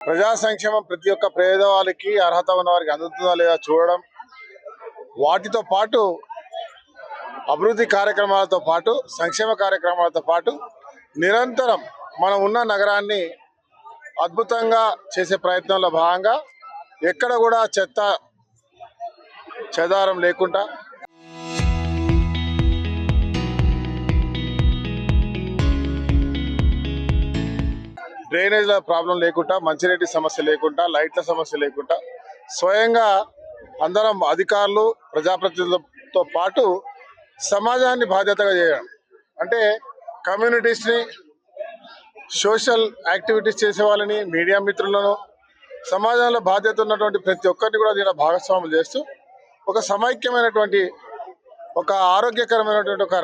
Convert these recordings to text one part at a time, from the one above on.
ప్రజా సంక్షేమం ప్రతి ఒక్క పేదవాళ్ళకి అర్హత ఉన్న వారికి అందుతుందా లేదా చూడడం, వాటితో పాటు అభివృద్ధి కార్యక్రమాలతో పాటు సంక్షేమ కార్యక్రమాలతో పాటు నిరంతరం మనం ఉన్న నగరాన్ని అద్భుతంగా చేసే ప్రయత్నంలో భాగంగా ఎక్కడ కూడా చెత్త చెదారం లేకుండా డ్రైనేజ్ల ప్రాబ్లం లేకుండా, మంచినీటి సమస్య లేకుండా, లైట్ల సమస్య లేకుండా స్వయంగా అందరం అధికారులు ప్రజాప్రతినిధులతో పాటు సమాజాన్ని బాధ్యతగా చేయడం అంటే కమ్యూనిటీస్ని, సోషల్ యాక్టివిటీస్ చేసే వాళ్ళని, మీడియా మిత్రులను, సమాజంలో బాధ్యత ఉన్నటువంటి ప్రతి ఒక్కరిని కూడా దీనిలో భాగస్వాములు చేస్తూ ఒక సమైక్యమైనటువంటి ఒక ఆరోగ్యకరమైనటువంటి ఒక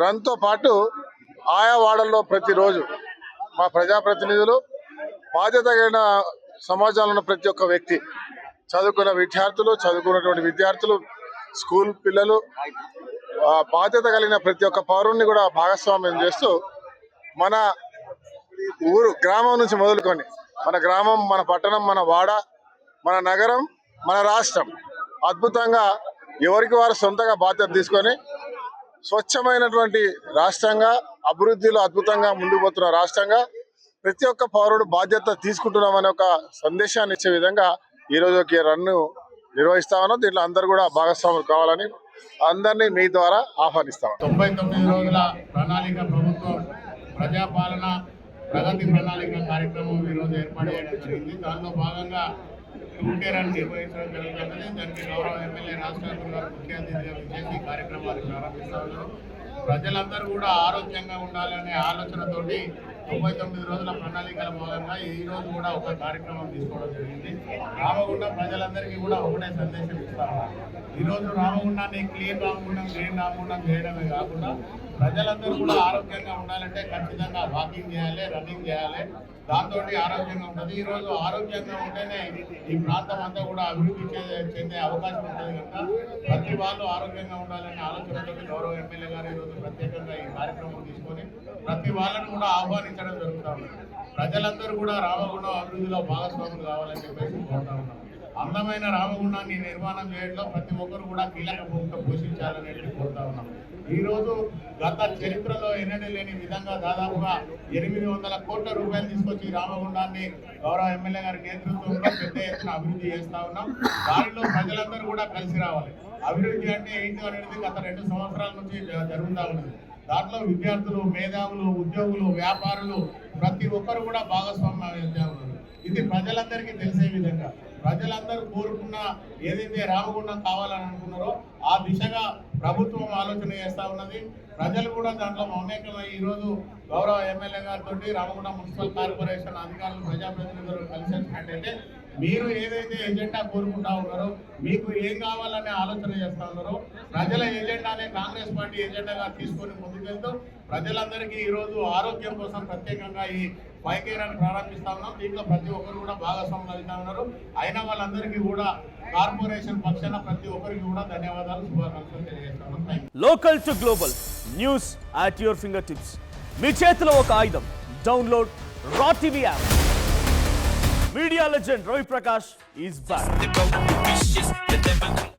రన్తో పాటు ఆయా వాడల్లో ప్రతిరోజు మా ప్రజాప్రతినిధులు, బాధ్యత కలిగిన సమాజంలో ఉన్న ప్రతి ఒక్క వ్యక్తి, చదువుకున్నటువంటి విద్యార్థులు, స్కూల్ పిల్లలు, బాధ్యత కలిగిన ప్రతి ఒక్క పౌరుణ్ణి కూడా భాగస్వామ్యం చేస్తూ మన గ్రామం నుంచి మొదలుకొని మన గ్రామం, మన పట్టణం, మన వాడ, మన నగరం, మన రాష్ట్రం అద్భుతంగా ఎవరికి వారు సొంతంగా బాధ్యత తీసుకొని స్వచ్ఛమైనటువంటి రాష్ట్రంగా, అభివృద్ధిలో అద్భుతంగా ముందుకు పోతున్న రాష్ట్రంగా ప్రతి ఒక్క పౌరుడు బాధ్యత తీసుకుంటున్నామనే ఒక సందేశాన్ని ఇచ్చే విధంగా ఈరోజు ఒక రన్ను నిర్వహిస్తా ఉన్నాం. దీంట్లో అందరూ కూడా భాగస్వాములు కావాలని అందరినీ మీ ద్వారా ఆహ్వానిస్తాం. 99 రోజుల ప్రణాళిక ప్రభుత్వం ప్రజాపాలన ప్రగతి ప్రణాళిక కార్యక్రమం ఈరోజు ఏర్పాటు చేయడం జరిగింది. దానిలో భాగంగా టూకే రన్ నిర్వహించడం జరుగుతుంది. దానికి గౌరవ ఎమ్మెల్యే రాజశేఖర్ గారు ముఖ్య అతిథిగా విచ్చేసి కార్యక్రమాలు ప్రారంభిస్తా ఉన్నారు. ప్రజలందరూ కూడా ఆరోగ్యంగా ఉండాలనే ఆలోచనతోటి 99 రోజుల ప్రణాళికల భాగంగా ఈ రోజు కూడా ఒక కార్యక్రమం తీసుకోవడం జరిగింది. రామగుండం ప్రజలందరికీ కూడా ఒకటే సందేశం ఇస్తాము. ఈరోజు రామగుండాన్ని క్లీన్ రామగుండం, గ్రీన్ రామగుండం చేయడమే కాకుండా ప్రజలందరూ కూడా ఆరోగ్యంగా ఉండాలంటే ఖచ్చితంగా వాకింగ్ చేయాలి, రన్నింగ్ చేయాలి. దాంతో ఆరోగ్యంగా ఉంటుంది. ఈరోజు ఆరోగ్యంగా ఉంటేనే ఈ ప్రాంతం అంతా కూడా అభివృద్ధి చెందే అవకాశం ఉంటుంది కనుక ప్రతి వాళ్ళు ఆరోగ్యంగా ఉండాలనే ఆలోచనతో గౌరవ ఎమ్మెల్యే గారు ఈరోజు ప్రత్యేకంగా ఈ కార్యక్రమం తీసుకొని ప్రతి వాళ్ళను కూడా ఆహ్వానించడం జరుగుతూ ఉంది. ప్రజలందరూ కూడా రామగుండం అభివృద్ధిలో భాగస్వాములు కావాలని చెప్పేసి కోరుతా ఉన్నాం. అందమైన రామగుండాన్ని నిర్మాణం చేయడంలో ప్రతి ఒక్కరు కూడా కీలక భూమిక పోషించాలని కోరుతా ఉన్నాం. ఈరోజు గత చరిత్రలో ఎన్నడూ లేని విధంగా దాదాపుగా 800 కోట్ల రూపాయలు తీసుకొచ్చి రామగుండాన్ని గౌరవ ఎమ్మెల్యే గారి నేతృత్వంలో పెద్ద ఎత్తున అభివృద్ధి చేస్తా ఉన్నాం. దానిలో ప్రజలందరూ కూడా కలిసి రావాలి. అభివృద్ధి అంటే ఏంటి అనేది గత 2 సంవత్సరాల నుంచి జరుగుతూ ఉన్నది. దాంట్లో విద్యార్థులు, మేధావులు, ఉద్యోగులు, వ్యాపారులు ప్రతి ఒక్కరు కూడా భాగస్వామ్యం. ఇది ప్రజలందరికీ తెలిసే విధంగా ప్రజలందరూ కోరుకున్న ఏదైతే రామగుండం కావాలని అనుకున్నారో ఆ దిశగా ప్రభుత్వం ఆలోచన చేస్తూ ఉన్నది. ప్రజలు కూడా దాంట్లో మమేకమై ఈరోజు గౌరవ ఎమ్మెల్యే గారితో రామగుండం మున్సిపల్ కార్పొరేషన్ అధికారులు, ప్రజాప్రతినిధులు కలిసి వచ్చినట్టయితే మీరు ఏదైతే ఎజెండా కోరుకుంటా ఉన్నారో, మీకు ఏం కావాలనే ఆలోచన చేస్తూ ఉన్నారో ప్రజల ఎజెండానే కాంగ్రెస్ పార్టీ ఎజెండాగా తీసుకొని ముందుకెళ్తూ ప్రజలందరికీ ఈరోజు ఆరోగ్యం కోసం ప్రత్యేకంగా ఈ 5K రన్ ప్రారంభిస్తా ఉన్నాం. దీంట్లో ప్రతి ఒక్కరు కూడా భాగస్వాములు అవుతా ఉన్నారు. అయిన వాళ్ళందరికీ కూడా కార్పొరేషన్ పక్షాన ప్రతి ఒక్కరికి కూడా ధన్యవాదాలు, శుభాకాంక్షలు తెలియజేస్తాను. Local to global news at your finger tips. మీ చేతిలో ఒక ఆయుధం. Download Raw TV app. Media legend Ravi Prakash is back.